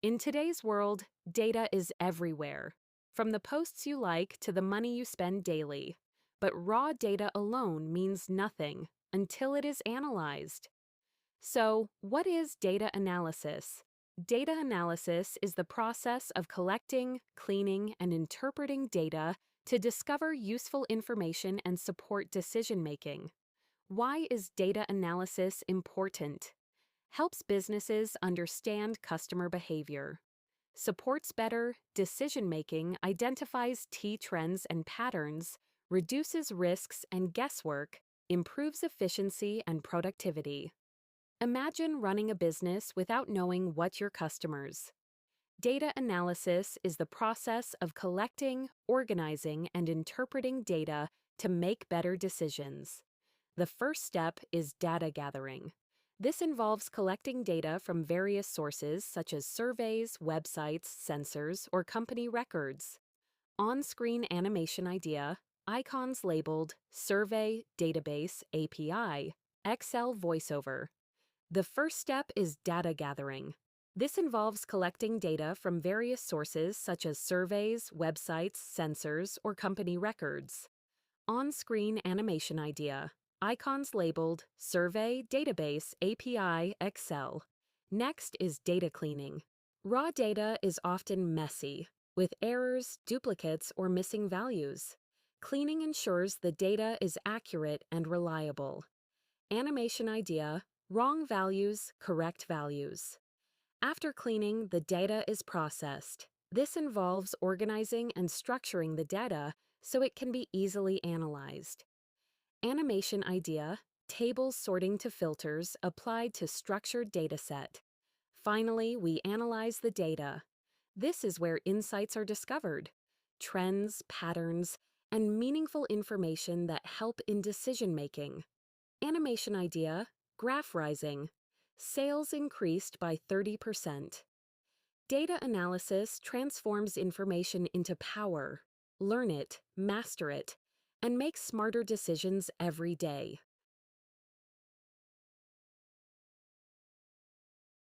In today's world, data is everywhere, from the posts you like to the money you spend daily. But raw data alone means nothing until it is analyzed. So, what is data analysis? Data analysis is the process of collecting, cleaning, and interpreting data to discover useful information and support decision making. Why is data analysis important? Helps businesses understand customer behavior, supports better decision making, identifies key trends and patterns, reduces risks and guesswork, improves efficiency and productivity. Imagine running a business without knowing what your customers. Data analysis is the process of collecting, organizing, and interpreting data to make better decisions. The first step is data gathering. This involves collecting data from various sources such as surveys, websites, sensors, or company records. On-screen animation idea, icons labeled Survey, Database, API, Excel voiceover. The first step is data gathering. This involves collecting data from various sources such as surveys, websites, sensors, or company records. On-screen animation idea, icons labeled Survey, Database, API, Excel. Next is data cleaning. Raw data is often messy, with errors, duplicates, or missing values. Cleaning ensures the data is accurate and reliable. Animation idea, wrong values, correct values. After cleaning, the data is processed. This involves organizing and structuring the data so it can be easily analyzed. Animation idea, tables sorting to filters applied to structured dataset. Finally, we analyze the data. This is where insights are discovered, trends, patterns, and meaningful information that help in decision-making. Animation idea, graph rising. Sales increased by 30%. Data analysis transforms information into power. Learn it, master it, and make smarter decisions every day.